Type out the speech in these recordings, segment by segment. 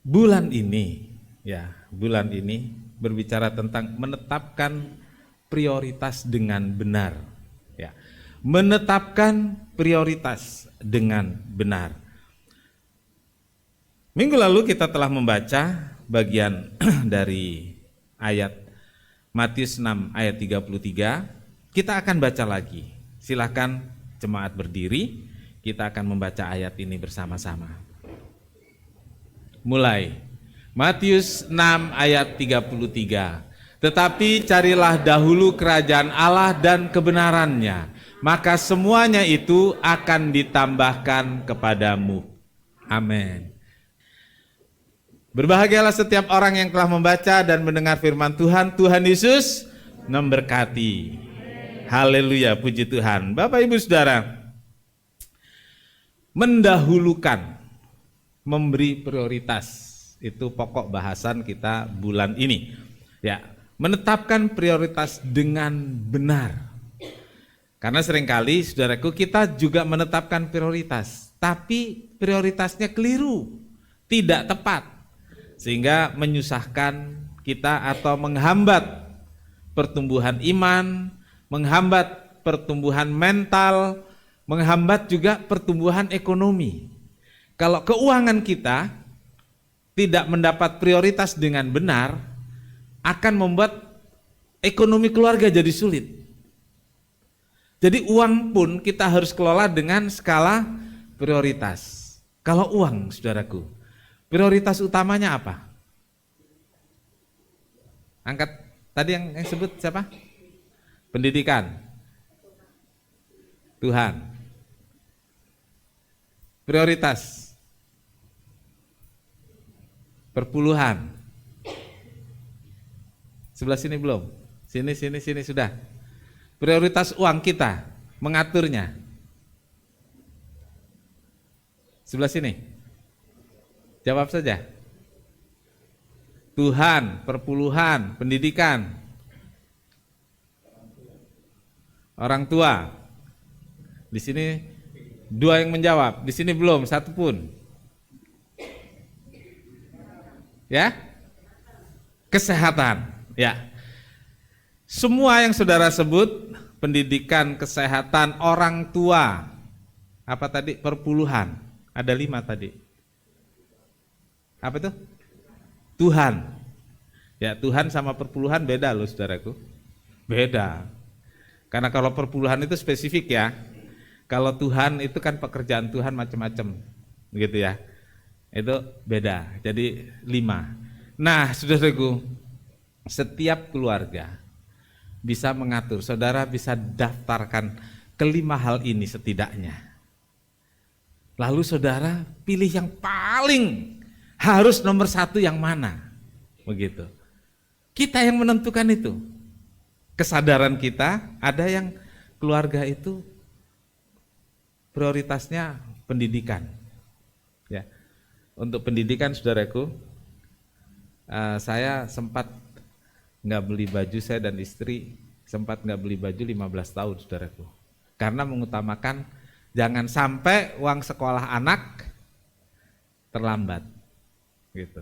bulan ini berbicara tentang menetapkan prioritas dengan benar. Ya, menetapkan prioritas dengan benar. Minggu lalu kita telah membaca bagian dari ayat Matius 6 ayat 33. Kita akan baca lagi. Silakan jemaat berdiri. Kita akan membaca ayat ini bersama-sama. Mulai. Matius 6 ayat 33. Tetapi carilah dahulu kerajaan Allah dan kebenarannya, maka semuanya itu akan ditambahkan kepadamu. Amin. Berbahagialah setiap orang yang telah membaca dan mendengar firman Tuhan. Tuhan Yesus memberkati. Haleluya, puji Tuhan. Bapak Ibu Saudara, mendahulukan, memberi prioritas, itu pokok bahasan kita bulan ini. Ya, menetapkan prioritas dengan benar. Karena seringkali saudaraku kita juga menetapkan prioritas, tapi prioritasnya keliru, tidak tepat, sehingga menyusahkan kita atau menghambat pertumbuhan iman, menghambat pertumbuhan mental, menghambat juga pertumbuhan ekonomi. Kalau keuangan kita tidak mendapat prioritas dengan benar, akan membuat ekonomi keluarga jadi sulit. Jadi uang pun kita harus kelola dengan skala prioritas. Kalau uang, saudaraku, prioritas utamanya apa? Angkat tadi yang sebut siapa? Pendidikan. Tuhan. Prioritas. Perpuluhan. Sebelah sini belum? Sini sudah. Prioritas uang kita, mengaturnya. Sebelah sini. Jawab saja. Tuhan, perpuluhan, pendidikan. Orang tua. Di sini 2 yang menjawab, di sini belum, 1 pun. Ya? Kesehatan. Ya. Semua yang saudara sebut, pendidikan, kesehatan, orang tua, apa tadi? Perpuluhan. Ada 5 tadi. Apa itu? Tuhan. Ya, Tuhan sama perpuluhan beda loh saudaraku. Beda. Karena kalau perpuluhan itu spesifik ya. Kalau Tuhan itu kan pekerjaan Tuhan macam-macam. Begitu ya. Itu beda. Jadi 5. Nah, saudaraku, setiap keluarga bisa mengatur, saudara bisa daftarkan ke-5 hal ini setidaknya. Lalu saudara pilih yang paling harus nomor 1 yang mana, begitu. Kita yang menentukan itu. Kesadaran kita, ada yang keluarga itu prioritasnya pendidikan. Ya, untuk pendidikan saudaraku, saya sempat nggak beli baju, saya dan istri sempat nggak beli baju 15 tahun saudaraku, karena mengutamakan jangan sampai uang sekolah anak terlambat gitu.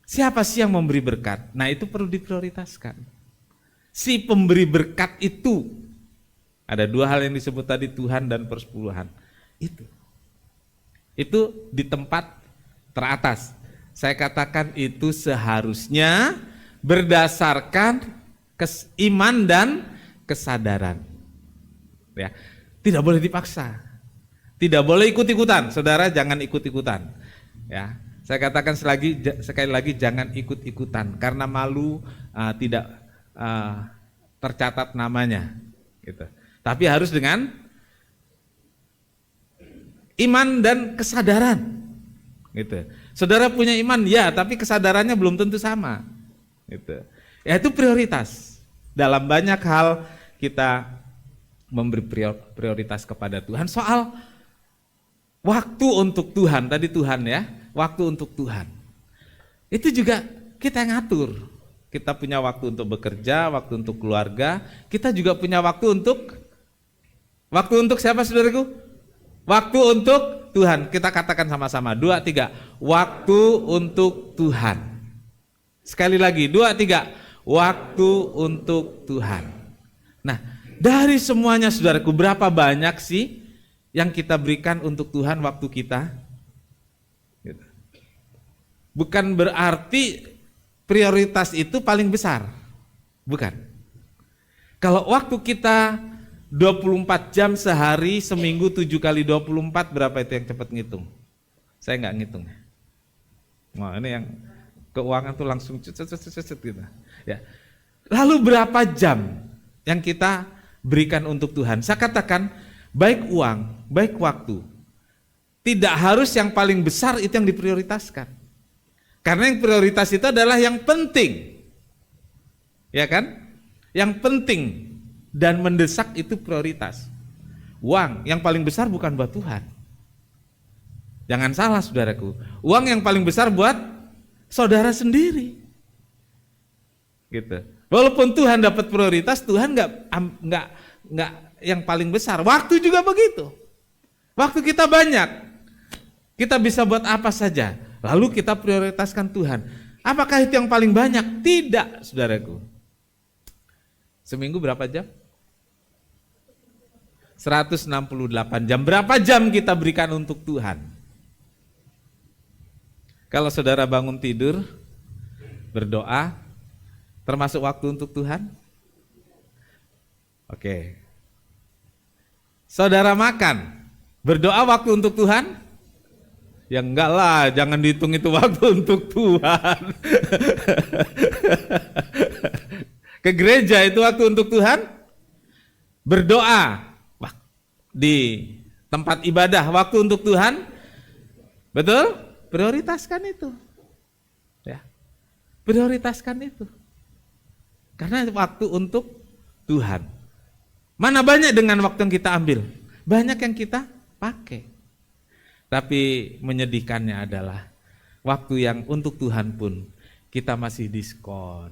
Siapa sih yang memberi berkat? Nah, itu perlu diprioritaskan. Si pemberi berkat itu ada 2 hal yang disebut tadi, Tuhan dan persepuluhan. Itu di tempat teratas. Saya katakan itu seharusnya berdasarkan iman dan kesadaran. Ya, tidak boleh dipaksa. Tidak boleh ikut-ikutan. Saudara jangan ikut-ikutan. Ya, saya katakan sekali lagi jangan ikut-ikutan karena malu tidak tercatat namanya gitu. Tapi harus dengan iman dan kesadaran. Gitu. Saudara punya iman ya, tapi kesadarannya belum tentu sama. Gitu. Ya, itu prioritas. Dalam banyak hal kita memberi prioritas kepada Tuhan. Soal waktu untuk Tuhan, tadi Tuhan ya, waktu untuk Tuhan. Itu juga kita yang ngatur. Kita punya waktu untuk bekerja, waktu untuk keluarga, kita juga punya waktu untuk siapa saudaraku? Waktu untuk untuk Tuhan. Kita katakan sama-sama. 2, 3. Waktu untuk Tuhan. Sekali lagi. 2, 3. Waktu untuk Tuhan. Nah, dari semuanya saudaraku, berapa banyak sih yang kita berikan untuk Tuhan waktu kita? Bukan berarti prioritas itu paling besar. Bukan. Kalau waktu kita 24 jam sehari, seminggu 7 kali 24, berapa itu yang cepat ngitung? Saya nggak ngitung. Wah, ini yang keuangan tuh langsung cet gitu. Ya. Lalu berapa jam yang kita berikan untuk Tuhan? Saya katakan, baik uang, baik waktu, tidak harus yang paling besar itu yang diprioritaskan. Karena yang prioritas itu adalah yang penting. Ya kan? Yang penting dan mendesak itu prioritas. Uang yang paling besar bukan buat Tuhan. Jangan salah saudaraku. Uang yang paling besar buat saudara sendiri. Gitu. Walaupun Tuhan dapat prioritas, Tuhan nggak yang paling besar. Waktu juga begitu. Waktu kita banyak. Kita bisa buat apa saja. Lalu kita prioritaskan Tuhan. Apakah itu yang paling banyak? Tidak, saudaraku. Seminggu berapa jam? 168 jam. Berapa jam kita berikan untuk Tuhan? Kalau saudara bangun tidur, berdoa, termasuk waktu untuk Tuhan? Oke. Saudara makan, berdoa waktu untuk Tuhan? Ya enggak lah, jangan dihitung itu waktu untuk Tuhan. Ke gereja itu waktu untuk Tuhan? Berdoa di tempat ibadah waktu untuk Tuhan? Betul? Prioritaskan itu. Ya. Prioritaskan itu. Karena waktu untuk Tuhan. Mana banyak dengan waktu yang kita ambil? Banyak yang kita pakai. Tapi menyedihkannya adalah waktu yang untuk Tuhan pun kita masih diskon.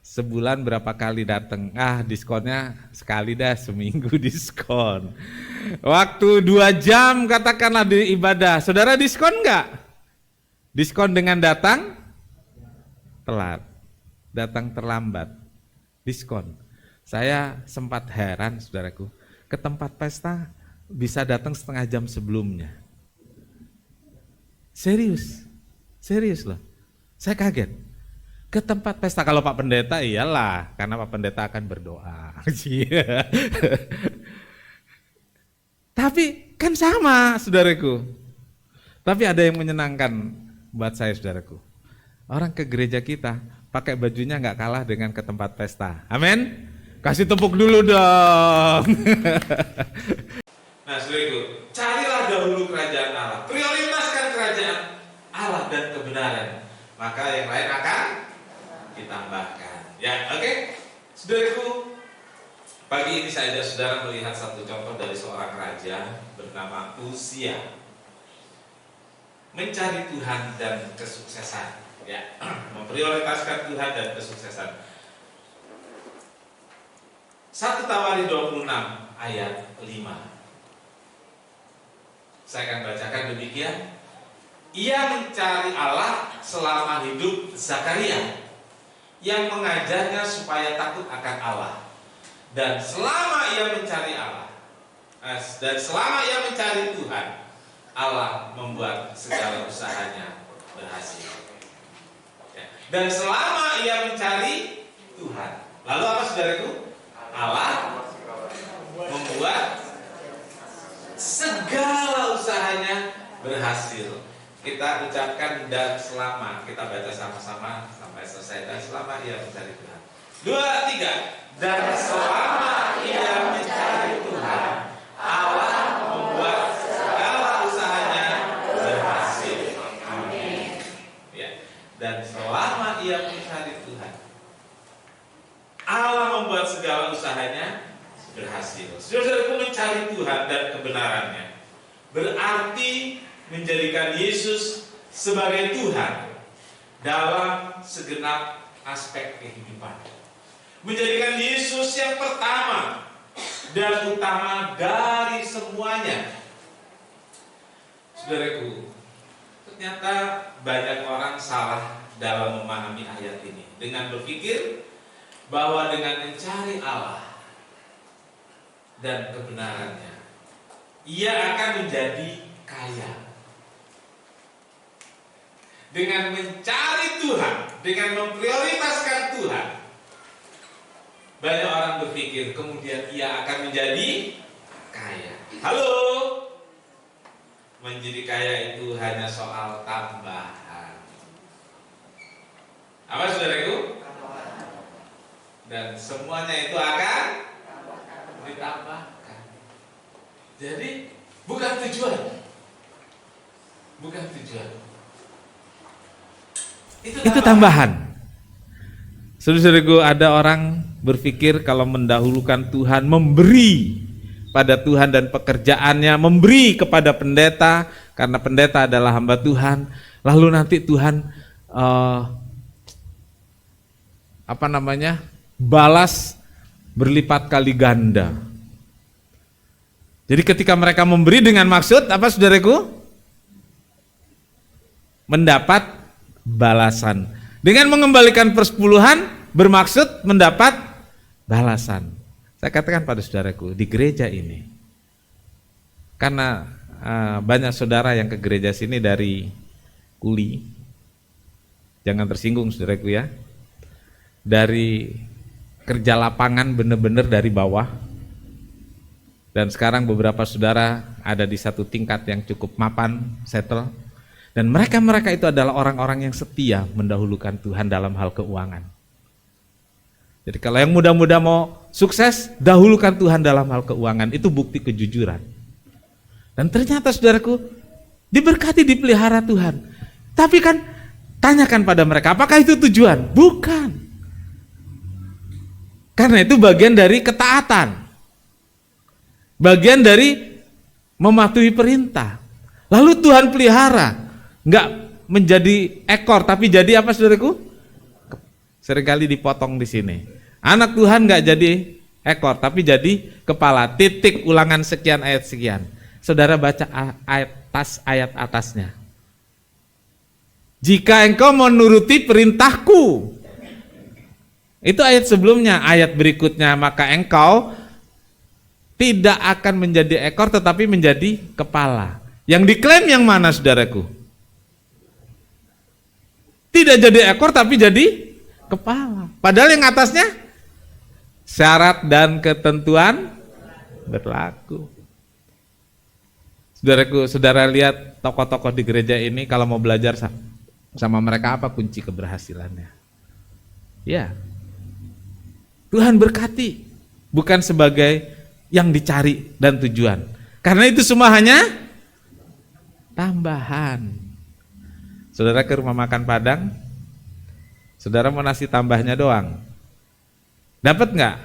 Sebulan berapa kali datang? Diskonnya sekali dah, seminggu diskon. Waktu 2 jam katakanlah di ibadah, saudara diskon enggak? Diskon dengan datang telat, datang terlambat, diskon. Saya sempat heran saudaraku, ke tempat pesta bisa datang setengah jam sebelumnya. Serius loh, saya kaget. Ke tempat pesta, kalau Pak Pendeta iyalah, karena Pak Pendeta akan berdoa. Tapi kan sama saudaraku. Tapi ada yang menyenangkan buat saya saudaraku. Orang ke gereja kita pakai bajunya nggak kalah dengan ke tempat pesta. Amin. Kasih tepuk dulu dong. Nah saudaraku, carilah dahulu kerajaan Allah. Prioritaskan kerajaan Allah dan kebenaran. Maka yang lain akan ditambahkan. Ya, oke. Saudaraku, pagi ini saya ajak saudara melihat satu contoh dari seorang raja bernama Uzia. Mencari Tuhan dan kesuksesan. Ya, memprioritaskan Tuhan dan kesuksesan. 1 Tawari 26 ayat 5. Saya akan bacakan demikian. Ia mencari Allah selama hidup Zakaria, yang mengajarnya supaya takut akan Allah. Dan selama ia mencari Allah, dan selama ia mencari Tuhan, Allah membuat segala usahanya berhasil. Dan selama ia mencari Tuhan, lalu apa saudaraku? Allah membuat segala usahanya berhasil. Kita ucapkan dan selama, kita baca sama-sama sampai selesai. Dan selama ia mencari Tuhan. 2, 3. Dan selama ia mencari Tuhan, Allah membuat segala usahanya berhasil. Amin. Ya. Dan selama ia mencari Tuhan, Allah membuat segala usahanya berhasil. Saudara-saudaraku, mencari Tuhan dan kebenarannya berarti menjadikan Yesus sebagai Tuhan dalam segenap aspek kehidupan. Menjadikan Yesus yang pertama dan utama dari semuanya. Saudaraku, ternyata banyak orang salah dalam memahami ayat ini dengan berpikir bahwa dengan mencari Allah dan kebenarannya, ia akan menjadi kaya. Dengan mencari Tuhan, dengan memprioritaskan Tuhan, banyak orang berpikir kemudian ia akan menjadi kaya. Halo, menjadi kaya itu hanya soal tambahan. Apa saudaraku? Dan semuanya itu akan ditambahkan. Jadi bukan tujuan. Bukan tujuan. Itu tambahan. Saudara-saudaraku, ada orang berpikir kalau mendahulukan Tuhan, memberi pada Tuhan dan pekerjaannya, memberi kepada pendeta karena pendeta adalah hamba Tuhan, lalu nanti Tuhan balas berlipat kali ganda. Jadi ketika mereka memberi dengan maksud apa saudaraku? Mendapat balasan. Dengan mengembalikan persepuluhan bermaksud mendapat balasan. Saya katakan pada saudaraku, di gereja ini, karena banyak saudara yang ke gereja sini dari kuli, jangan tersinggung saudaraku ya, dari kerja lapangan benar-benar dari bawah, dan sekarang beberapa saudara ada di satu tingkat yang cukup mapan, settle, dan mereka itu adalah orang-orang yang setia mendahulukan Tuhan dalam hal keuangan. Jadi kalau yang muda-muda mau sukses, dahulukan Tuhan dalam hal keuangan, itu bukti kejujuran. Dan ternyata saudaraku, diberkati, dipelihara Tuhan. Tapi kan, tanyakan pada mereka, apakah itu tujuan? Bukan. Karena itu bagian dari ketaatan. Bagian dari mematuhi perintah. Lalu Tuhan pelihara. Enggak menjadi ekor, tapi jadi apa saudaraku? Seringkali dipotong di sini. Anak Tuhan enggak jadi ekor, tapi jadi kepala. Titik, ulangan sekian, ayat sekian. Saudara baca ayat atasnya. Jika engkau menuruti perintahku. Itu ayat sebelumnya. Ayat berikutnya, maka engkau tidak akan menjadi ekor tetapi menjadi kepala. Yang diklaim yang mana saudaraku? Tidak jadi ekor tapi jadi kepala. Padahal yang atasnya syarat dan ketentuan berlaku. Saudaraku, saudara lihat tokoh-tokoh di gereja ini kalau mau belajar sama mereka, apa kunci keberhasilannya? Ya, Tuhan berkati, bukan sebagai yang dicari dan tujuan. Karena itu semua hanya tambahan. Saudara ke rumah makan Padang, saudara mau nasi tambahnya doang, dapat nggak?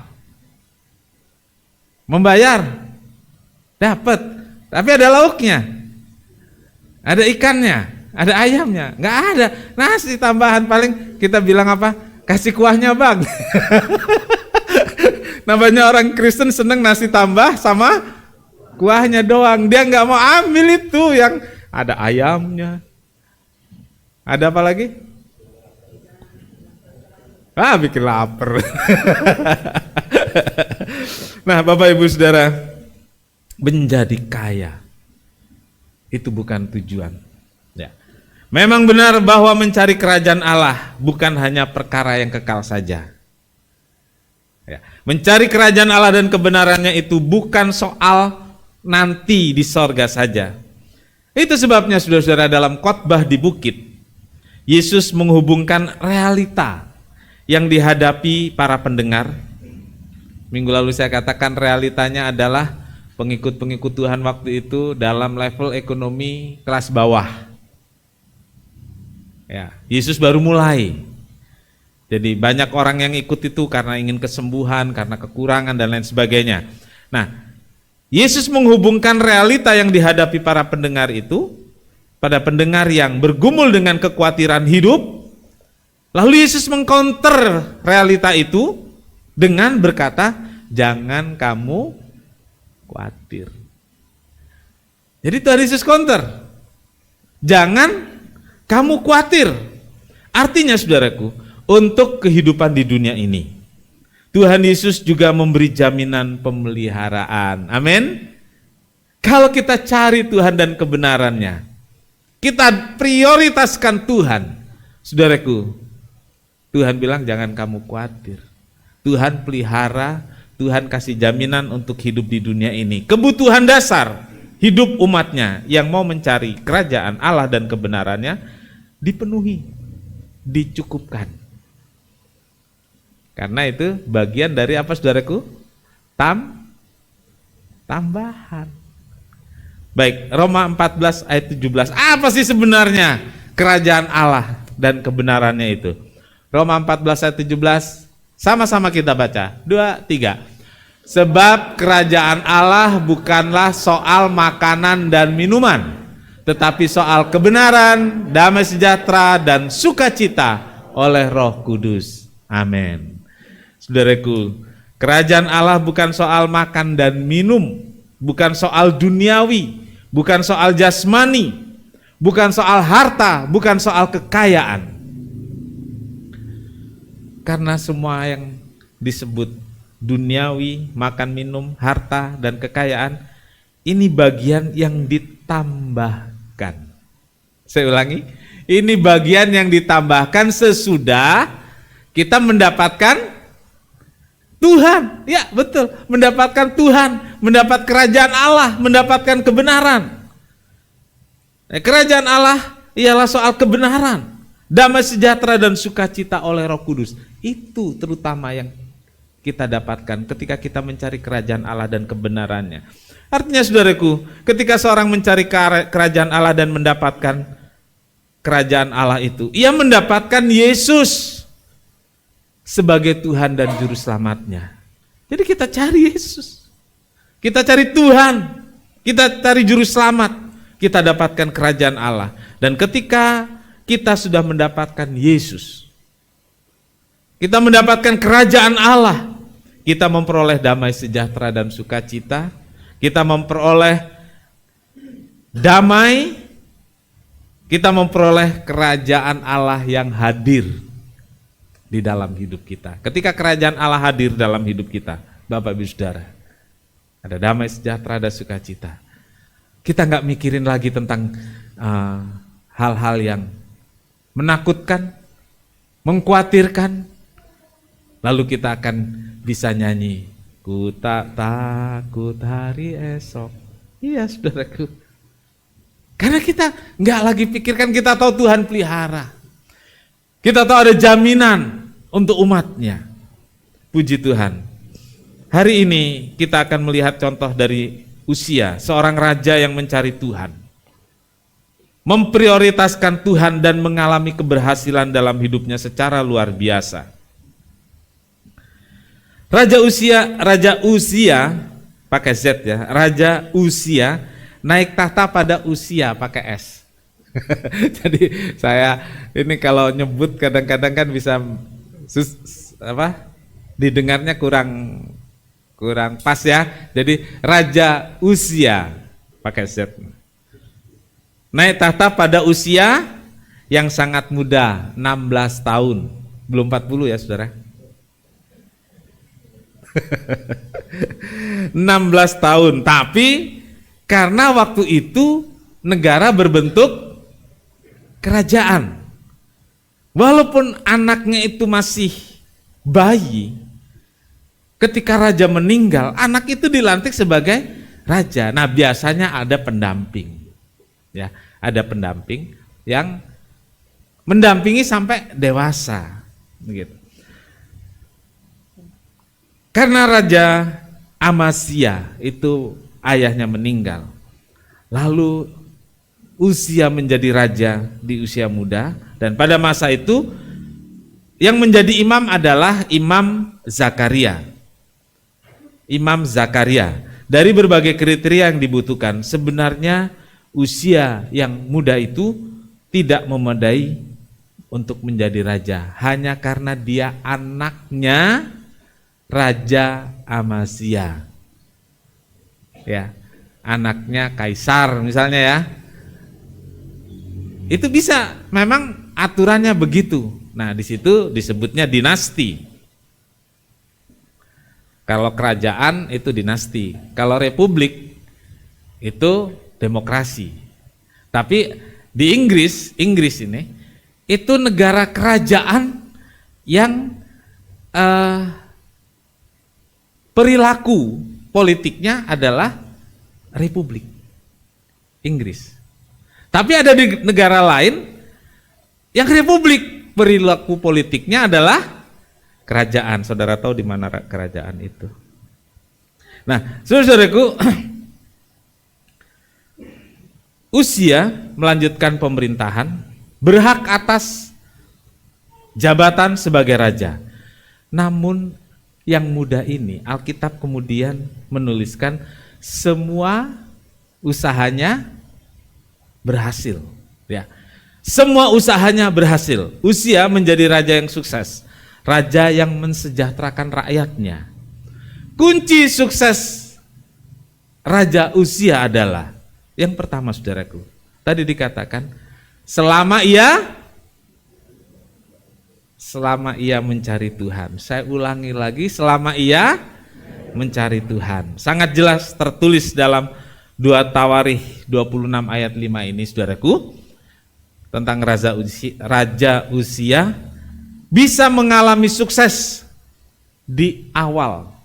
Membayar? Dapat, tapi ada lauknya, ada ikannya, ada ayamnya, nggak ada. Nasi tambahan paling kita bilang apa? Kasih kuahnya bang. Namanya orang Kristen seneng nasi tambah sama kuahnya doang. Dia nggak mau ambil itu yang ada ayamnya. Ada apa lagi? Bikin lapar. Nah, Bapak Ibu Saudara, menjadi kaya itu bukan tujuan. Ya. Memang benar bahwa mencari kerajaan Allah bukan hanya perkara yang kekal saja. Ya. Mencari kerajaan Allah dan kebenarannya itu bukan soal nanti di sorga saja. Itu sebabnya saudara-saudara, dalam khotbah di bukit, Yesus menghubungkan realita yang dihadapi para pendengar. Minggu lalu saya katakan realitanya adalah pengikut-pengikut Tuhan waktu itu dalam level ekonomi kelas bawah. Ya, Yesus baru mulai. Jadi banyak orang yang ikut itu karena ingin kesembuhan, karena kekurangan dan lain sebagainya. Nah, Yesus menghubungkan realita yang dihadapi para pendengar itu pada pendengar yang bergumul dengan kekhawatiran hidup. Lalu Yesus mengcounter realita itu dengan berkata, jangan kamu khawatir. Jadi Tuhan Yesus counter. Jangan kamu khawatir. Artinya saudaraku, untuk kehidupan di dunia ini, Tuhan Yesus juga memberi jaminan pemeliharaan. Amin. Kalau kita cari Tuhan dan kebenarannya, kita prioritaskan Tuhan, saudaraku, Tuhan bilang jangan kamu khawatir. Tuhan pelihara, Tuhan kasih jaminan untuk hidup di dunia ini. Kebutuhan dasar hidup umatnya yang mau mencari kerajaan Allah dan kebenarannya dipenuhi, dicukupkan. Karena itu bagian dari apa saudaraku? Tambahan. Baik, Roma 14 ayat 17. Apa sih sebenarnya kerajaan Allah dan kebenarannya itu? Roma 14 ayat 17. Sama-sama kita baca. 2, 3. Sebab kerajaan Allah bukanlah soal makanan dan minuman, tetapi soal kebenaran, damai sejahtera, dan sukacita oleh Roh Kudus. Amin. Saudaraku, kerajaan Allah bukan soal makan dan minum, bukan soal duniawi, bukan soal jasmani, bukan soal harta, bukan soal kekayaan. Karena semua yang disebut duniawi, makan minum, harta, dan kekayaan, ini bagian yang ditambahkan. Saya ulangi, ini bagian yang ditambahkan sesudah kita mendapatkan Tuhan. Ya betul, mendapatkan Tuhan, mendapat kerajaan Allah, mendapatkan kebenaran. Kerajaan Allah ialah soal kebenaran, damai sejahtera dan sukacita oleh Roh Kudus. Itu terutama yang kita dapatkan ketika kita mencari kerajaan Allah dan kebenarannya. Artinya saudaraku, ketika seorang mencari kerajaan Allah dan mendapatkan kerajaan Allah itu, ia mendapatkan Yesus sebagai Tuhan dan Juru Selamatnya. Jadi kita cari Yesus, kita cari Tuhan, kita cari Juru Selamat, kita dapatkan kerajaan Allah. Dan ketika kita sudah mendapatkan Yesus, kita mendapatkan kerajaan Allah, kita memperoleh damai sejahtera dan sukacita, kita memperoleh damai, kita memperoleh kerajaan Allah yang hadir di dalam hidup kita. Ketika kerajaan Allah hadir dalam hidup kita, Bapak Ibu Saudara, ada damai sejahtera dan sukacita. Kita nggak mikirin lagi tentang hal-hal yang menakutkan, mengkhawatirkan. Lalu kita akan bisa nyanyi, ku tak takut hari esok. Iya saudaraku, karena kita nggak lagi pikirkan, kita tahu Tuhan pelihara, kita tahu ada jaminan untuk umatnya. Puji Tuhan. Hari ini kita akan melihat contoh dari Uzia, seorang raja yang mencari Tuhan, memprioritaskan Tuhan dan mengalami keberhasilan dalam hidupnya secara luar biasa. Raja Uzia pakai Z ya, Raja Uzia naik tahta pada usia pakai S. Jadi saya ini kalau nyebut kadang-kadang kan bisa didengarnya kurang pas ya. Jadi Raja Uzia pakai Z. Naik tahta pada usia yang sangat muda, 16 tahun. Belum 40 ya saudara. 16 tahun, tapi karena waktu itu negara berbentuk kerajaan. Walaupun anaknya itu masih bayi, ketika raja meninggal, anak itu dilantik sebagai raja. Nah, biasanya ada pendamping. Ya, ada pendamping yang mendampingi sampai dewasa, begitu. Karena Raja Amazia itu ayahnya meninggal, lalu Uzia menjadi raja di usia muda, dan pada masa itu yang menjadi imam adalah Imam Zakaria. Imam Zakaria, dari berbagai kriteria yang dibutuhkan, sebenarnya Uzia yang muda itu tidak memadai untuk menjadi raja, hanya karena dia anaknya Raja Amazia, ya, anaknya kaisar misalnya ya. Itu bisa, memang aturannya begitu. Nah, di situ disebutnya dinasti. Kalau kerajaan itu dinasti, kalau republik itu demokrasi. Tapi di Inggris ini itu negara kerajaan yang perilaku politiknya adalah republik Inggris. Tapi ada di negara lain yang republik, perilaku politiknya adalah kerajaan. Saudara tahu di mana kerajaan itu? Nah, saudaraku, Uzia melanjutkan pemerintahan, berhak atas jabatan sebagai raja. Namun yang muda ini, Alkitab kemudian menuliskan semua usahanya berhasil. Ya, semua usahanya berhasil. Uzia menjadi raja yang sukses, raja yang mensejahterakan rakyatnya. Kunci sukses Raja Uzia adalah yang pertama, saudaraku, tadi dikatakan selama ia mencari Tuhan. Saya ulangi lagi, selama ia mencari Tuhan. Sangat jelas tertulis dalam 2 Tawarikh 26 ayat 5 ini, saudaraku, tentang Raja Uzia bisa mengalami sukses di awal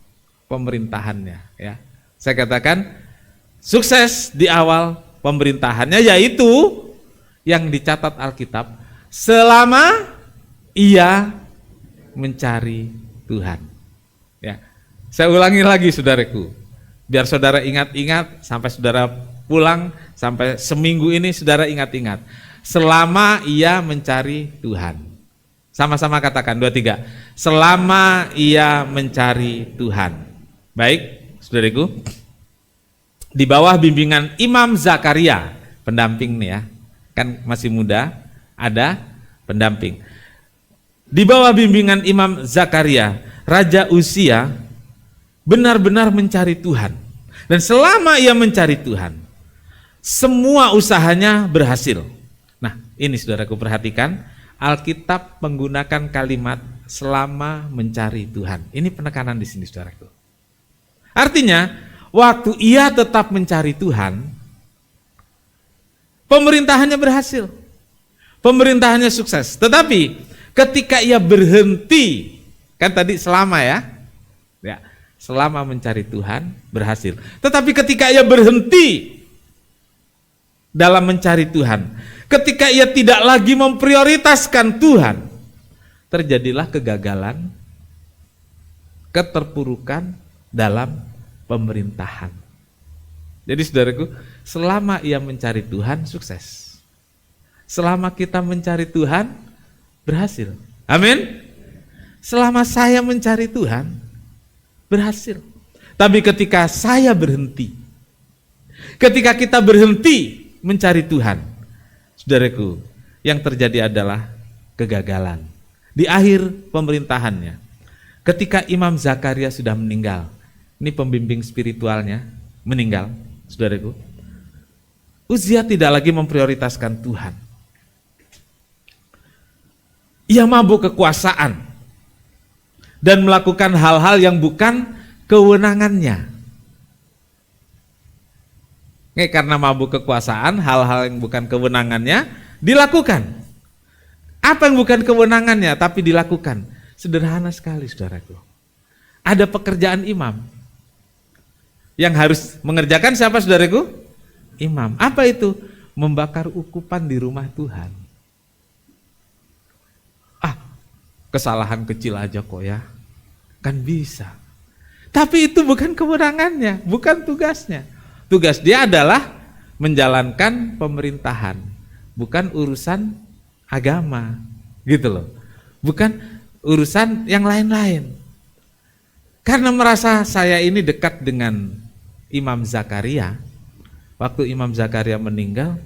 pemerintahannya, ya. Saya katakan sukses di awal pemerintahannya, yaitu yang dicatat Alkitab selama ia mencari Tuhan. Ya. Saya ulangi lagi, saudaraku, biar saudara ingat-ingat sampai saudara pulang, sampai seminggu ini saudara ingat-ingat. Selama ia mencari Tuhan. Sama-sama katakan 2, 3. Selama ia mencari Tuhan. Baik, saudaraku, di bawah bimbingan Imam Zakaria, pendamping nih ya, kan masih muda, ada pendamping. Di bawah bimbingan Imam Zakaria, Raja Uzia benar-benar mencari Tuhan. Dan selama ia mencari Tuhan, semua usahanya berhasil. Nah, ini saudaraku perhatikan, Alkitab menggunakan kalimat selama mencari Tuhan. Ini penekanan di sini, saudaraku. Artinya, waktu ia tetap mencari Tuhan, pemerintahannya berhasil. Pemerintahannya sukses. Tetapi ketika ia berhenti, kan tadi selama ya, selama mencari Tuhan berhasil. Tetapi ketika ia berhenti dalam mencari Tuhan, ketika ia tidak lagi memprioritaskan Tuhan, terjadilah kegagalan, keterpurukan dalam pemerintahan. Jadi saudaraku, selama ia mencari Tuhan sukses. Selama kita mencari Tuhan berhasil. Amin. Selama saya mencari Tuhan berhasil. Tapi ketika saya berhenti, ketika kita berhenti mencari Tuhan, saudaraku, yang terjadi adalah kegagalan. Di akhir pemerintahannya, ketika Imam Zakaria sudah meninggal, ini pembimbing spiritualnya meninggal, saudaraku, Uzia tidak lagi memprioritaskan Tuhan. Ia mabuk kekuasaan dan melakukan hal-hal yang bukan kewenangannya. Karena mabuk kekuasaan, hal-hal yang bukan kewenangannya dilakukan. Apa yang bukan kewenangannya tapi dilakukan? Sederhana sekali, saudaraku. Ada pekerjaan imam yang harus mengerjakan siapa, saudaraku? Imam. Apa itu? Membakar ukupan di rumah Tuhan. Kesalahan kecil aja kok ya, kan bisa. Tapi itu bukan kewenangannya, bukan tugasnya. Tugas dia adalah menjalankan pemerintahan, bukan urusan agama, gitu loh. Bukan urusan yang lain-lain. Karena merasa saya ini dekat dengan Imam Zakaria, waktu Imam Zakaria meninggal,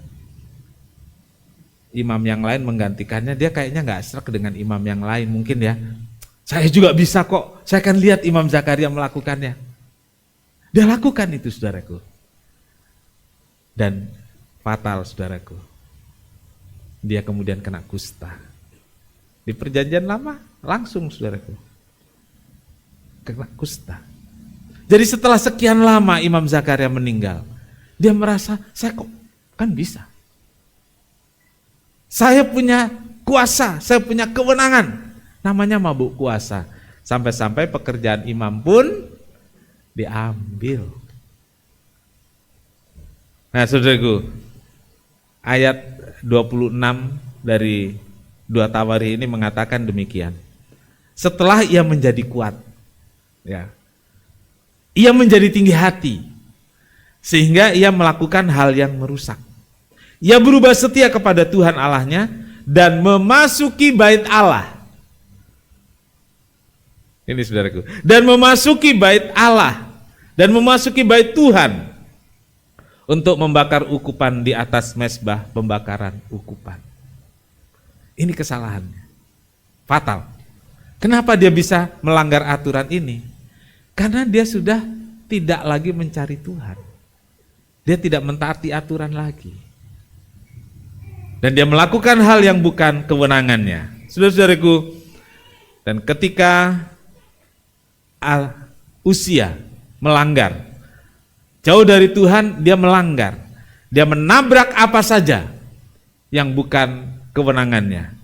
imam yang lain menggantikannya, dia kayaknya nggak srek dengan imam yang lain, mungkin ya. Saya juga bisa kok, saya akan lihat Imam Zakaria melakukannya. Dia lakukan itu, saudaraku. Dan fatal, saudaraku. dia kemudian kena kusta. Di perjanjian lama langsung saudaraku kena kusta. Jadi setelah sekian lama Imam Zakaria meninggal, dia merasa saya kok kan bisa. Saya punya kuasa, saya punya kewenangan. Namanya mabuk kuasa. Sampai-sampai pekerjaan imam pun diambil. Nah saudaraku, ayat 26 dari 2 Tawarikh ini mengatakan demikian. Setelah ia menjadi kuat, ya, ia menjadi tinggi hati, sehingga ia melakukan hal yang merusak. Ia berubah setia kepada Tuhan Allahnya dan memasuki bait Allah. Ini saudaraku, dan memasuki bait Allah dan memasuki bait Tuhan untuk membakar ukupan di atas mezbah pembakaran ukupan. Ini kesalahannya, fatal. Kenapa dia bisa melanggar aturan ini? Karena dia sudah tidak lagi mencari Tuhan. Dia tidak mentaati aturan lagi. Dan dia melakukan hal yang bukan kewenangannya. Saudara-saudaraku, dan ketika Uzia melanggar, jauh dari Tuhan, dia melanggar. Dia menabrak apa saja yang bukan kewenangannya.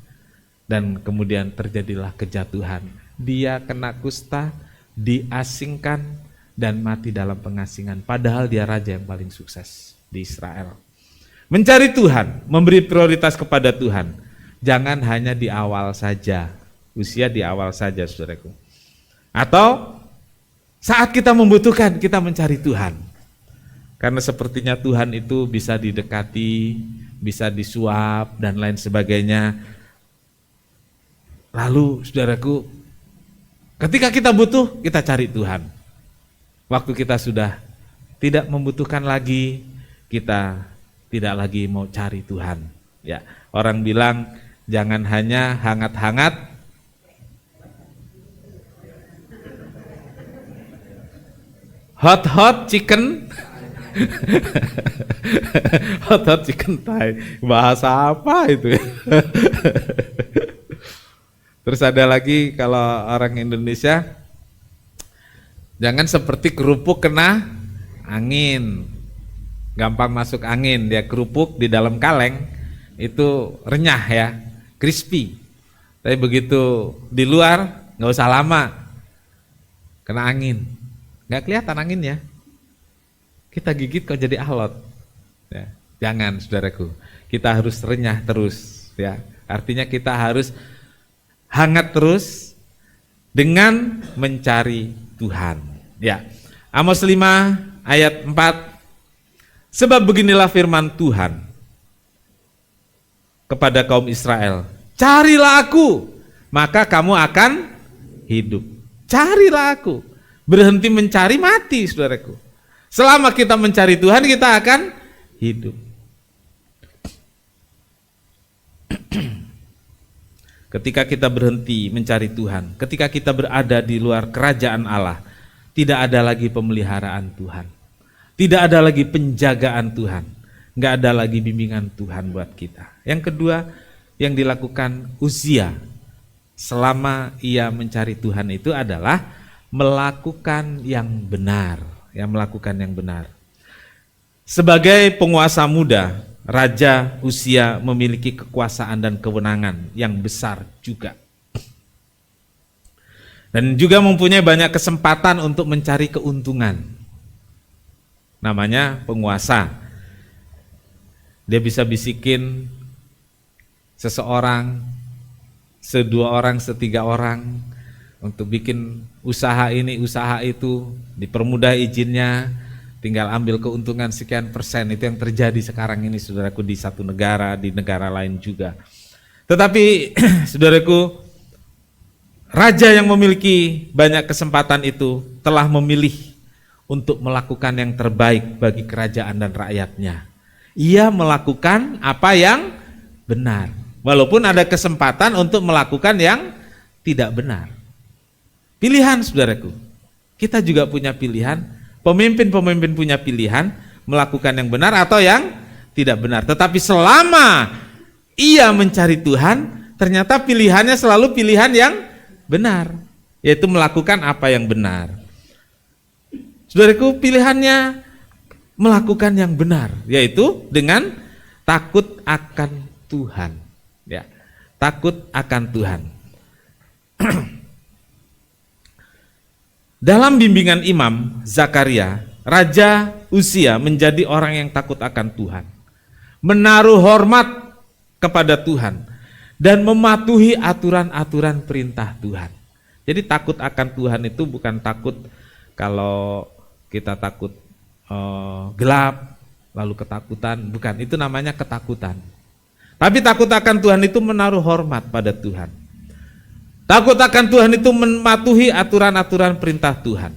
Dan kemudian terjadilah kejatuhan. Dia kena kusta, diasingkan, dan mati dalam pengasingan. Padahal dia raja yang paling sukses di Israel. Mencari Tuhan, memberi prioritas kepada Tuhan. Jangan hanya di awal saja. Usia di awal saja, saudaraku. Atau saat kita membutuhkan, kita mencari Tuhan. Karena sepertinya Tuhan itu bisa didekati, bisa disuap, dan lain sebagainya. Lalu saudaraku, ketika kita butuh, kita cari Tuhan. Waktu kita sudah tidak membutuhkan lagi, kita tidak lagi mau cari Tuhan. Ya, orang bilang jangan hanya hangat-hangat hot chicken hot chicken thai, bahasa apa itu ya? Terus ada lagi kalau orang Indonesia, jangan seperti kerupuk kena angin, gampang masuk angin. Dia kerupuk di dalam kaleng itu renyah ya, crispy. Tapi begitu di luar nggak usah lama kena angin, nggak kelihatan anginnya. Kita gigit kok jadi alot. Ya, jangan saudaraku, kita harus renyah terus. Ya, artinya kita harus hangat terus dengan mencari Tuhan. Ya, Amos 5 ayat 4. Sebab beginilah firman Tuhan kepada kaum Israel, carilah aku, maka kamu akan hidup. Carilah aku. Berhenti mencari, mati saudaraku. Selama kita mencari Tuhan, kita akan hidup. Ketika kita berhenti mencari Tuhan, ketika kita berada di luar kerajaan Allah, tidak ada lagi pemeliharaan Tuhan, tidak ada lagi penjagaan Tuhan, nggak ada lagi bimbingan Tuhan buat kita. Yang kedua yang dilakukan Uzia selama ia mencari Tuhan itu adalah melakukan yang benar, melakukan yang benar. Sebagai penguasa muda, Raja Uzia memiliki kekuasaan dan kewenangan yang besar juga. Dan juga mempunyai banyak kesempatan untuk mencari keuntungan. Namanya penguasa. Dia bisa bisikin seseorang, sedua orang, setiga orang untuk bikin usaha ini, usaha itu, dipermudah izinnya, tinggal ambil keuntungan sekian persen. Itu yang terjadi sekarang ini saudaraku di satu negara, di negara lain juga. Tetapi saudaraku, raja yang memiliki banyak kesempatan itu telah memilih untuk melakukan yang terbaik bagi kerajaan dan rakyatnya. Ia melakukan apa yang benar, walaupun ada kesempatan untuk melakukan yang tidak benar. Pilihan saudaraku, kita juga punya pilihan. Pemimpin-pemimpin punya pilihan melakukan yang benar atau yang tidak benar. Tetapi selama ia mencari Tuhan, ternyata pilihannya selalu pilihan yang benar, yaitu melakukan apa yang benar. Saudaraku, pilihannya melakukan yang benar, yaitu dengan takut akan Tuhan. Ya, takut akan Tuhan. Dalam bimbingan Imam Zakaria, Raja Uzia menjadi orang yang takut akan Tuhan, menaruh hormat kepada Tuhan, dan mematuhi aturan-aturan perintah Tuhan. Jadi takut akan Tuhan itu bukan takut kalau kita takut gelap, lalu ketakutan, bukan, itu namanya ketakutan. Tapi takut akan Tuhan itu menaruh hormat pada Tuhan. Takut akan Tuhan itu mematuhi aturan-aturan perintah Tuhan.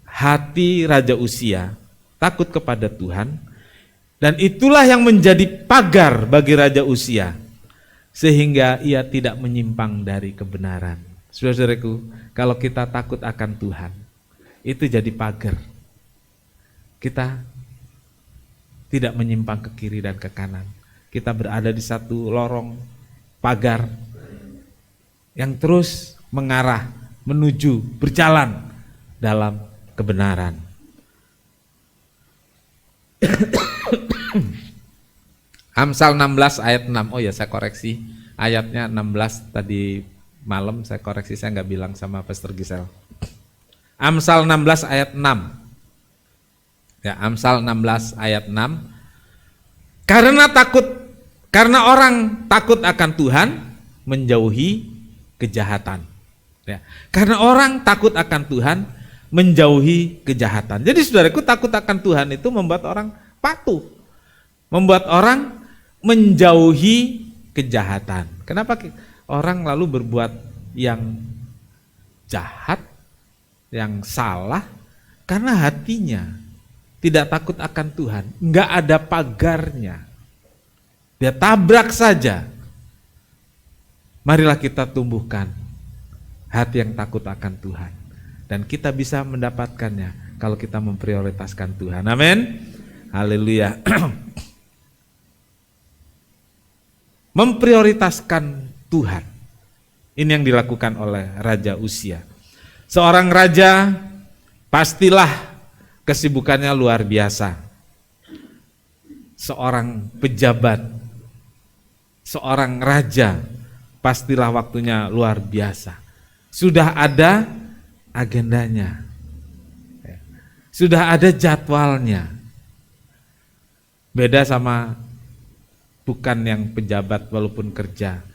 Hati Raja Uzia takut kepada Tuhan, dan itulah yang menjadi pagar bagi Raja Uzia, sehingga ia tidak menyimpang dari kebenaran. Saudara-saudaraku, kalau kita takut akan Tuhan, itu jadi pagar. Kita tidak menyimpang ke kiri dan ke kanan. Kita berada di satu lorong pagar yang terus mengarah, menuju, berjalan dalam kebenaran. Amsal 16 ayat 6. Oh ya, saya koreksi. Ayatnya 16 tadi malam saya koreksi, saya nggak bilang sama Pastor Gisel. Amsal 16 ayat 6. Ya, Amsal 16 ayat 6. Karena orang takut akan Tuhan, menjauhi kejahatan. Ya, karena orang takut akan Tuhan, menjauhi kejahatan. Jadi saudaraku, takut akan Tuhan itu membuat orang patuh, membuat orang menjauhi kejahatan. Kenapa orang lalu berbuat yang jahat, yang salah? Karena hatinya tidak takut akan Tuhan, nggak ada pagarnya, dia tabrak saja. Marilah kita tumbuhkan hati yang takut akan Tuhan, dan kita bisa mendapatkannya kalau kita memprioritaskan Tuhan. Amin. Haleluya. Memprioritaskan Tuhan, ini yang dilakukan oleh Raja Uzia. Seorang raja pastilah kesibukannya luar biasa. Seorang pejabat, seorang raja, pastilah waktunya luar biasa. Sudah ada agendanya, sudah ada jadwalnya. Beda sama bukan yang pejabat walaupun kerja.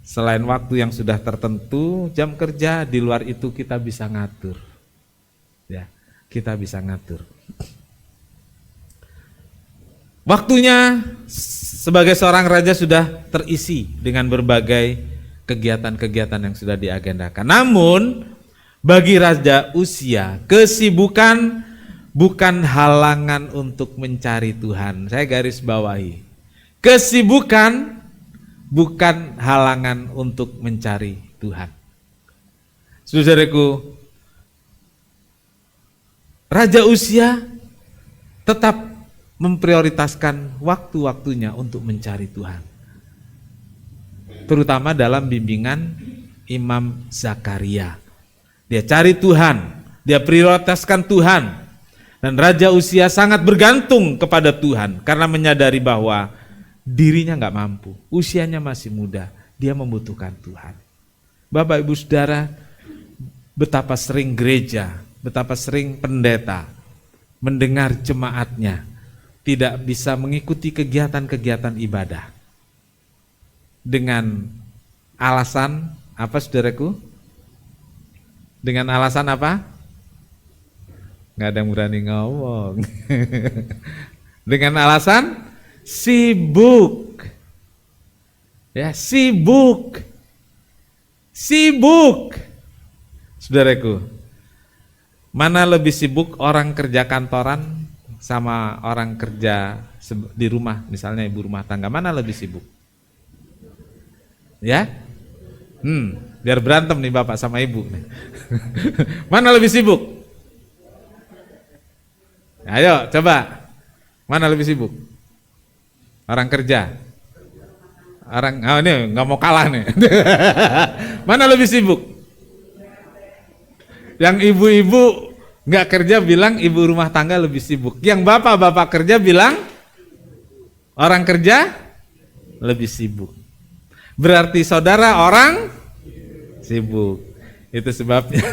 Selain waktu yang sudah tertentu, jam kerja, di luar itu kita bisa ngatur. Ya, kita bisa ngatur. Waktunya sebagai seorang raja sudah terisi dengan berbagai kegiatan-kegiatan yang sudah diagendakan. Namun bagi Raja Uzia, kesibukan bukan halangan untuk mencari Tuhan. Saya garis bawahi. Kesibukan bukan halangan untuk mencari Tuhan. Saudaraku, Raja Uzia tetap memprioritaskan waktu-waktunya untuk mencari Tuhan. Terutama dalam bimbingan Imam Zakaria. Dia cari Tuhan, dia prioritaskan Tuhan. Dan Raja Uzia sangat bergantung kepada Tuhan karena menyadari bahwa dirinya nggak mampu, usianya masih muda, dia membutuhkan Tuhan. Bapak Ibu Saudara, betapa sering gereja, betapa sering pendeta mendengar jemaatnya tidak bisa mengikuti kegiatan-kegiatan ibadah dengan alasan apa, saudaraku? Dengan alasan apa? Nggak ada yang berani ngomong. Dengan alasan sibuk. Ya, sibuk. Sibuk. Saudaraku, mana lebih sibuk orang kerja kantoran sama orang kerja di rumah, misalnya ibu rumah tangga, mana lebih sibuk? Ya? Biar berantem nih bapak sama ibu nih. Mana lebih sibuk? Ayo coba, mana lebih sibuk? Orang kerja. Orang ini nggak mau kalah nih. Mana lebih sibuk? Yang ibu-ibu nggak kerja bilang ibu rumah tangga lebih sibuk. Yang bapak-bapak kerja bilang orang kerja lebih sibuk. Berarti saudara orang sibuk. Itu sebabnya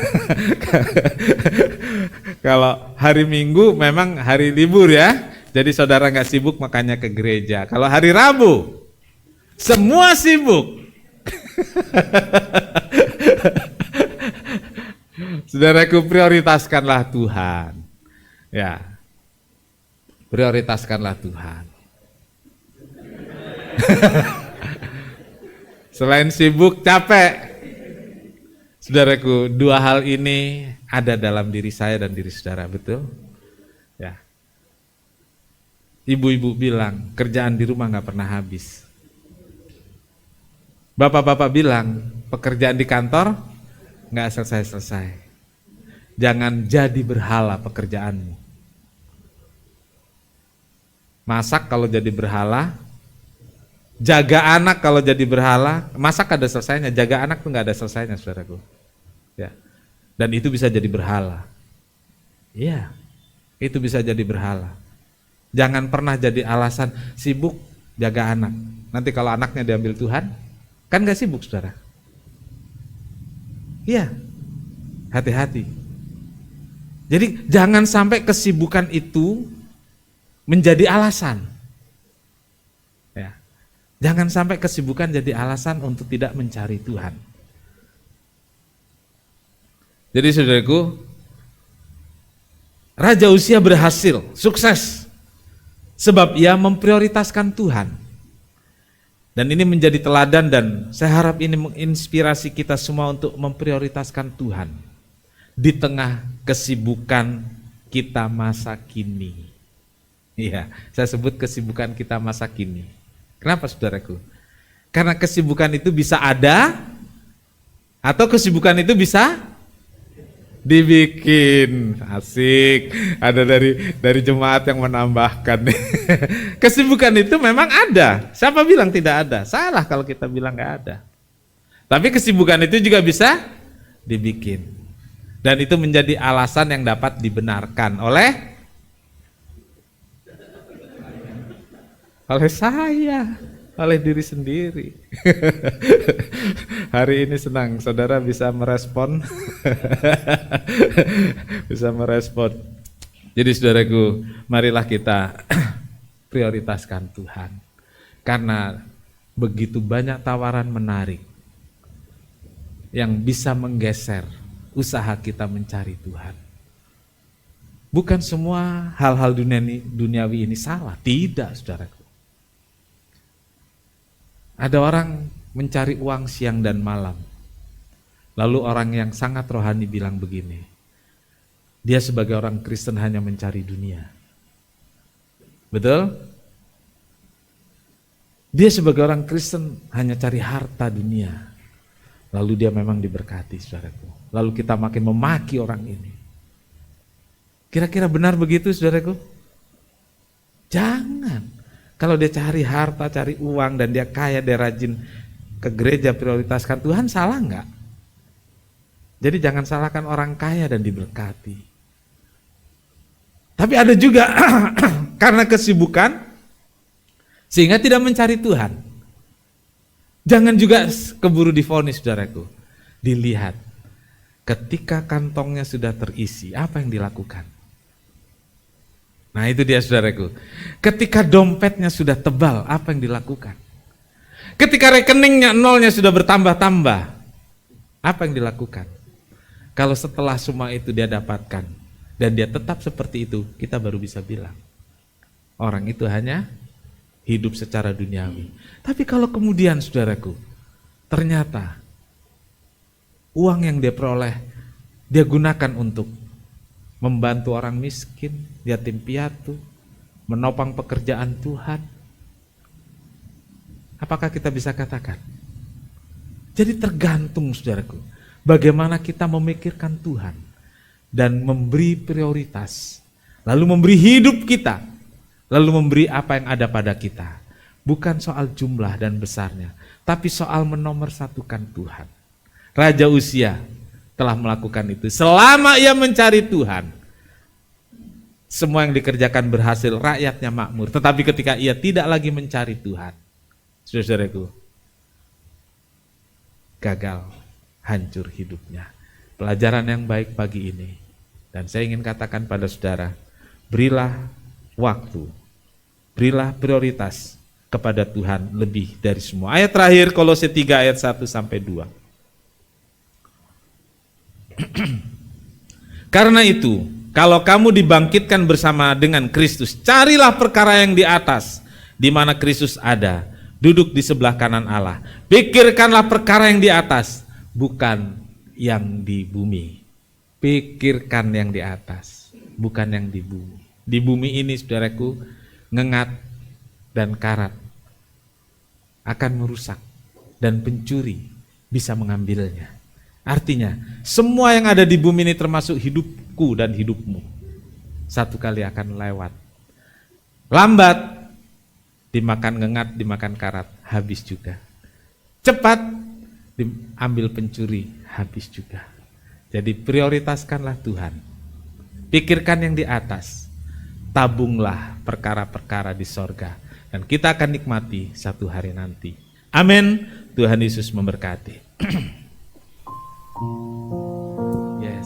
kalau hari Minggu memang hari libur ya. Jadi saudara nggak sibuk makanya ke gereja. Kalau hari Rabu semua sibuk. Saudaraku, prioritaskanlah Tuhan. Ya. Prioritaskanlah Tuhan. Selain sibuk, capek. Saudaraku, dua hal ini ada dalam diri saya dan diri saudara, betul? Ya. Ibu-ibu bilang, kerjaan di rumah nggak pernah habis. Bapak-bapak bilang, pekerjaan di kantor nggak selesai-selesai. Jangan jadi berhala pekerjaanmu. Masak kalau jadi berhala, jaga anak kalau jadi berhala. Masak ada selesainya, jaga anak tuh nggak ada selesainya, saudaraku. Ya. Dan itu bisa jadi berhala. Iya, itu bisa jadi berhala. Jangan pernah jadi alasan sibuk jaga anak. Nanti kalau anaknya diambil Tuhan, kan gak sibuk, saudara. Iya, hati-hati. Jadi jangan sampai kesibukan itu menjadi alasan. Ya. Jangan sampai kesibukan jadi alasan untuk tidak mencari Tuhan. Jadi saudaraku, Raja Uzia berhasil, sukses. Sebab ia memprioritaskan Tuhan. Dan ini menjadi teladan dan saya harap ini menginspirasi kita semua untuk memprioritaskan Tuhan. Di tengah kesibukan kita masa kini. Iya, saya sebut kesibukan kita masa kini. Kenapa saudaraku? Karena kesibukan itu bisa ada atau kesibukan itu bisa dibikin. Asik, ada dari jemaat yang menambahkan. Kesibukan itu memang ada. Siapa bilang tidak ada? Salah kalau kita bilang nggak ada. Tapi kesibukan itu juga bisa dibikin. Dan itu menjadi alasan yang dapat dibenarkan oleh saya, oleh diri sendiri. Hari ini senang saudara bisa merespon. Bisa merespon. Jadi saudaraku, marilah kita prioritaskan Tuhan. Karena begitu banyak tawaran menarik yang bisa menggeser usaha kita mencari Tuhan. Bukan semua hal-hal duniawi ini salah, tidak saudaraku. Ada orang mencari uang siang dan malam. Lalu orang yang sangat rohani bilang begini, dia sebagai orang Kristen hanya mencari dunia. Betul? Dia sebagai orang Kristen hanya cari harta dunia. Lalu dia memang diberkati, saudaraku. Lalu kita makin memaki orang ini. Kira-kira benar begitu, saudaraku? Jangan. Kalau dia cari harta, cari uang, dan dia kaya, dia rajin ke gereja, prioritaskan Tuhan, salah enggak? Jadi jangan salahkan orang kaya dan diberkati. Tapi ada juga karena kesibukan, sehingga tidak mencari Tuhan. Jangan juga keburu divonis, saudaraku. Dilihat, ketika kantongnya sudah terisi, apa yang dilakukan? Nah itu dia saudaraku. Ketika dompetnya sudah tebal, apa yang dilakukan? Ketika rekeningnya nolnya sudah bertambah-tambah, apa yang dilakukan? Kalau setelah semua itu dia dapatkan dan dia tetap seperti itu, kita baru bisa bilang orang itu hanya hidup secara duniawi. Tapi kalau kemudian saudaraku, ternyata uang yang dia peroleh dia gunakan untuk membantu orang miskin, yatim piatu, menopang pekerjaan Tuhan. Apakah kita bisa katakan? Jadi tergantung saudaraku, bagaimana kita memikirkan Tuhan dan memberi prioritas, lalu memberi hidup kita, lalu memberi apa yang ada pada kita. Bukan soal jumlah dan besarnya, tapi soal menomorsatukan Tuhan. Raja Uzia telah melakukan itu. Selama ia mencari Tuhan, semua yang dikerjakan berhasil, rakyatnya makmur. Tetapi ketika ia tidak lagi mencari Tuhan, saudaraku, gagal, hancur hidupnya. Pelajaran yang baik pagi ini. Dan saya ingin katakan pada saudara, berilah waktu, berilah prioritas kepada Tuhan lebih dari semua. Ayat terakhir Kolose 3 ayat 1 sampai 2. Karena itu, kalau kamu dibangkitkan bersama dengan Kristus, carilah perkara yang di atas, di mana Kristus ada, duduk di sebelah kanan Allah. Pikirkanlah perkara yang di atas, bukan yang di bumi. Pikirkan yang di atas, bukan yang di bumi. Di bumi ini, saudaraku, ngengat dan karat akan merusak dan pencuri bisa mengambilnya. Artinya semua yang ada di bumi ini termasuk hidupku dan hidupmu satu kali akan lewat. Lambat dimakan ngengat, dimakan karat, habis juga. Cepat diambil pencuri, habis juga. Jadi prioritaskanlah Tuhan. Pikirkan yang di atas. Tabunglah perkara-perkara di sorga, dan kita akan nikmati satu hari nanti. Amin. Tuhan Yesus memberkati. Yes.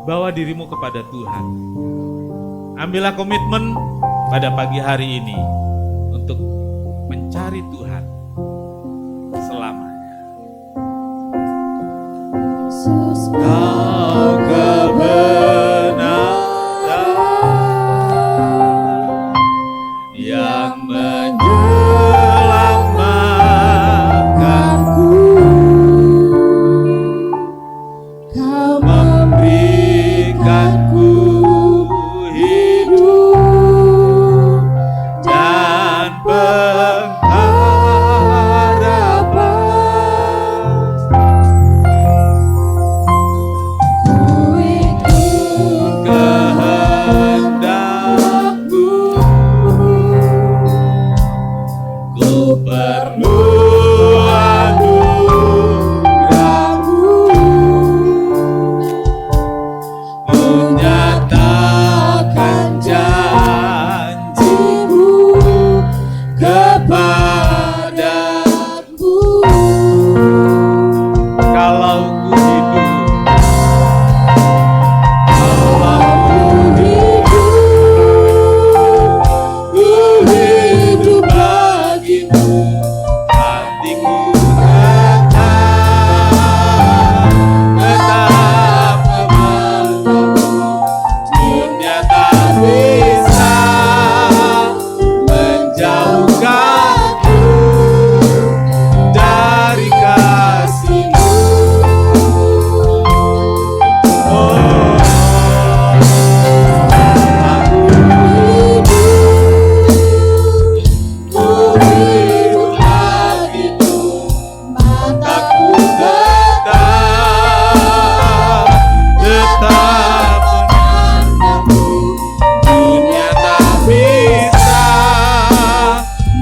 Bawa dirimu kepada Tuhan. Ambillah komitmen pada pagi hari ini untuk mencari Tuhan selamanya. Kau kebenaran yang menyelamatkanku, Kau memberikanku hidup dan pengharapan. Ku ikut kehendakmu, ku perlu anugerahmu, ku nyatakan janjimu kepadaku. Kalau ku hidup, ku hidup bagimu. Hatiku tetap kepadamu. Dunia tak bisa menjauhkanku dari kasih-Mu. Oh, aku hidup bagimu. Mataku tetap memandangmu. Dunia tak bisa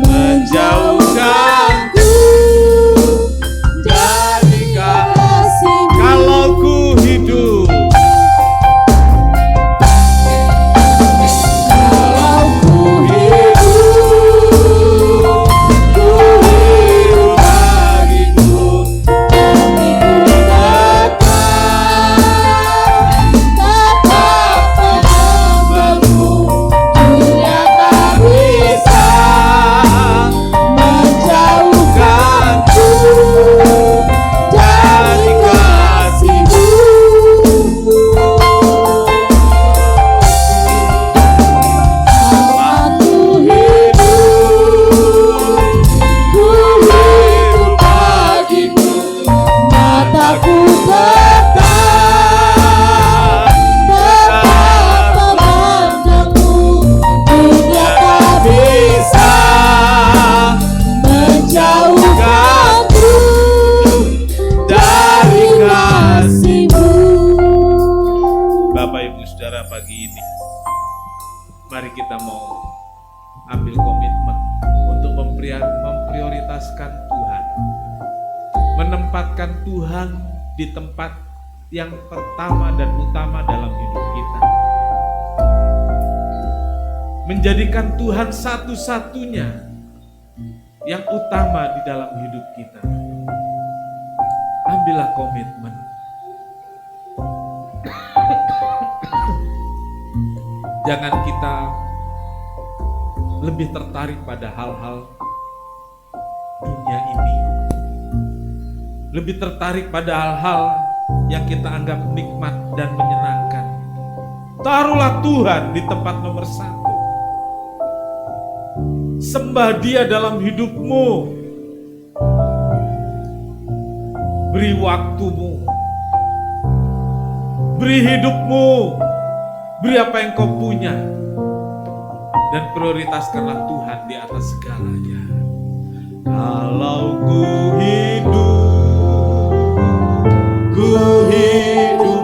menjauhkanku dari kasih-Mu. Kalau ku hidup, kalau ku hidup bagimu. Mataku tetap memandangmu. Dunia tak bisa menjauhkanku dari kasih-Mu. Bapak Ibu Saudara, pagi ini mari kita mau ambil komitmen untuk memprioritaskan Tuhan, menempatkan Tuhan di tempat yang pertama dan utama dalam hidup kita, menjadikan Tuhan satu-satunya yang utama di dalam hidup kita. Ambillah komitmen. Jangan kita lebih tertarik pada hal-hal dunia ini, lebih tertarik pada hal-hal yang kita anggap nikmat dan menyenangkan. Taruhlah Tuhan di tempat nomor 1. Sembah Dia dalam hidupmu. Beri waktumu, beri hidupmu, beri apa yang kau punya, dan prioritaskanlah Tuhan di atas segalanya. Kalau ku hidup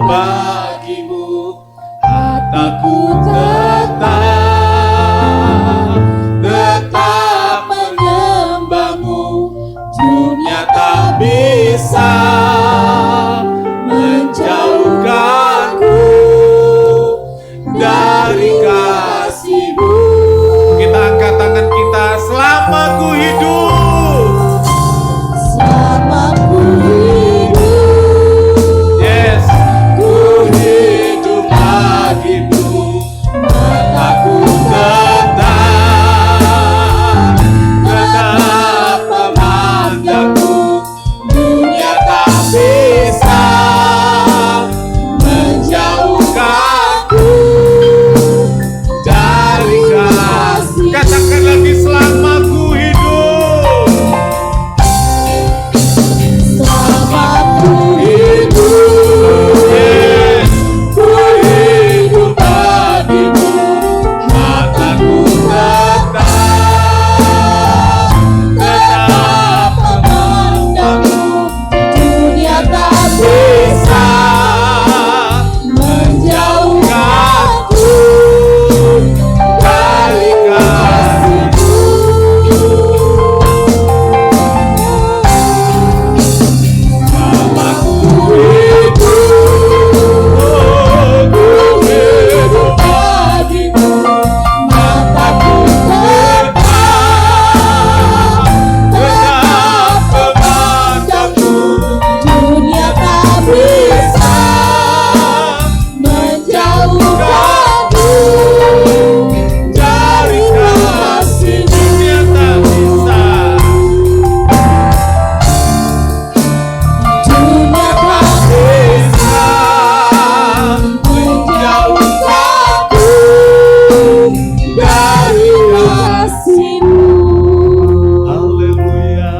bagimu, hataku tetap menyembahmu. Dunia tak bisa menjauhkanku dari kasih-Mu. Kita angkat tangan kita. Selama ku hidup, selama ku hidup, yes, ku hidup bagimu. Mataku tetap memandangmu. Dunia tak bisa menjauhkanku dari kasih. Katakan lagi, selama ku hidup, selama ku hidup, yes, ku hidup bagimu. Mataku tetap memandangmu. Dunia tak bisa menjauhkanku dari kasih-Mu. Selama ku hidup, ku hidup bagimu. Mataku tetap memandangmu. Dunia tak bisa menjauhkanku dari kasih. Dunia tak bisa, dunia tak bisa menjauhkanku dari kasih-Mu. Haleluya.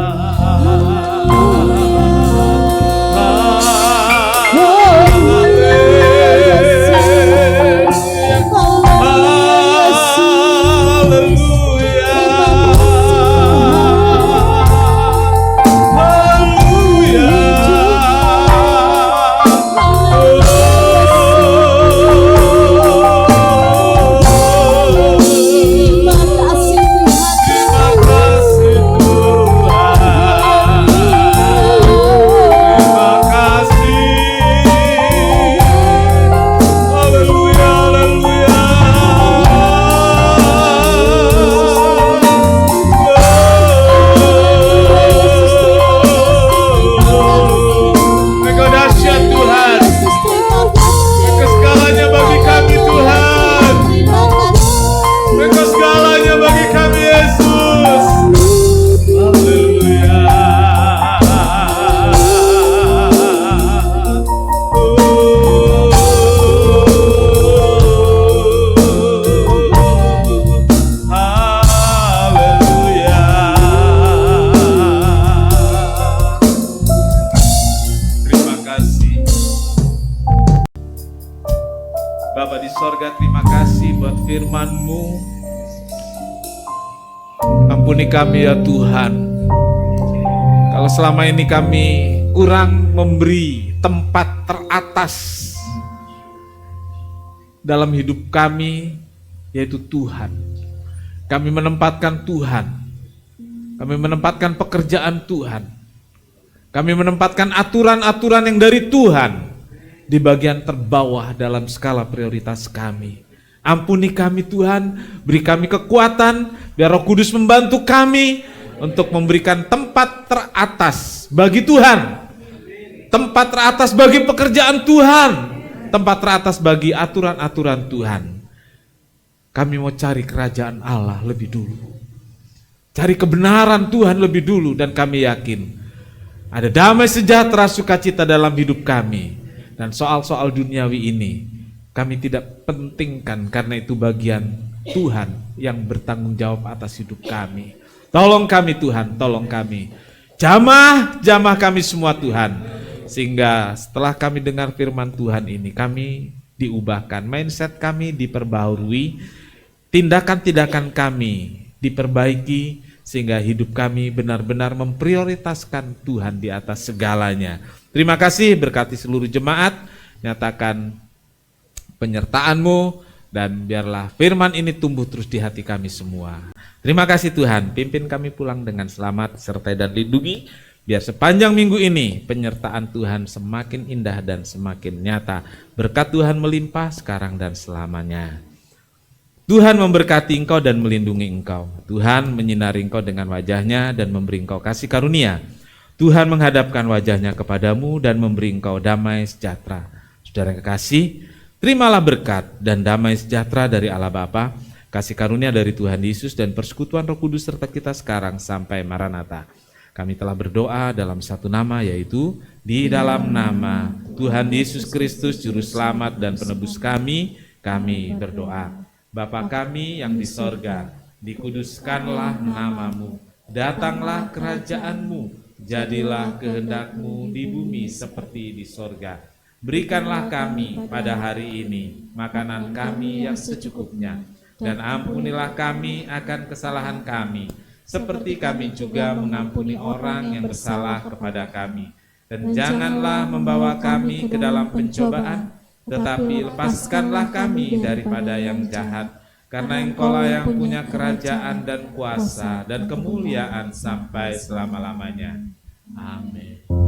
Bapa di sorga, terima kasih buat firman-Mu. Ampuni kami ya Tuhan, kalau selama ini kami kurang memberi tempat teratas dalam hidup kami, yaitu Tuhan. Kami menempatkan Tuhan Kami menempatkan pekerjaan Tuhan. Kami menempatkan aturan-aturan yang dari Tuhan di bagian terbawah dalam skala prioritas kami. Ampuni kami Tuhan, beri kami kekuatan, biar Roh Kudus membantu kami untuk memberikan tempat teratas bagi Tuhan, tempat teratas bagi pekerjaan Tuhan, tempat teratas bagi aturan-aturan Tuhan. Kami mau cari kerajaan Allah lebih dulu, cari kebenaran Tuhan lebih dulu, dan kami yakin ada damai sejahtera sukacita dalam hidup kami. Dan soal-soal duniawi ini kami tidak pentingkan, karena itu bagian Tuhan yang bertanggung jawab atas hidup kami. Tolong kami Tuhan, tolong kami. Jamah kami semua Tuhan. Sehingga setelah kami dengar firman Tuhan ini, kami diubahkan, mindset kami diperbaharui, tindakan-tindakan kami diperbaiki, sehingga hidup kami benar-benar memprioritaskan Tuhan di atas segalanya. Terima kasih, berkati seluruh jemaat, nyatakan penyertaan-Mu, dan biarlah firman ini tumbuh terus di hati kami semua. Terima kasih Tuhan, pimpin kami pulang dengan selamat, sertai dan lindungi, biar sepanjang minggu ini penyertaan Tuhan semakin indah dan semakin nyata. Berkat Tuhan melimpah sekarang dan selamanya. Tuhan memberkati engkau dan melindungi engkau. Tuhan menyinari engkau dengan wajahnya dan memberi engkau kasih karunia. Tuhan menghadapkan wajahnya kepadamu dan memberi engkau damai sejahtera. Saudara yang kekasih, terimalah berkat dan damai sejahtera dari Allah Bapa, kasih karunia dari Tuhan Yesus, dan persekutuan Roh Kudus serta kita sekarang sampai Maranatha. Kami telah berdoa dalam satu nama, yaitu di dalam nama Tuhan Yesus Kristus, Juru Selamat dan Penebus kami berdoa. Bapa kami yang di sorga, dikuduskanlah namamu, datanglah kerajaan-Mu, jadilah kehendak-Mu di bumi seperti di sorga. Berikanlah kami pada hari ini makanan kami yang secukupnya, dan ampunilah kami akan kesalahan kami, seperti kami juga mengampuni orang yang bersalah kepada kami. Dan janganlah membawa kami ke dalam pencobaan, tetapi lepaskanlah kami daripada yang jahat, karena Engkaulah yang punya kerajaan dan kuasa dan kemuliaan sampai selama-lamanya. Amin.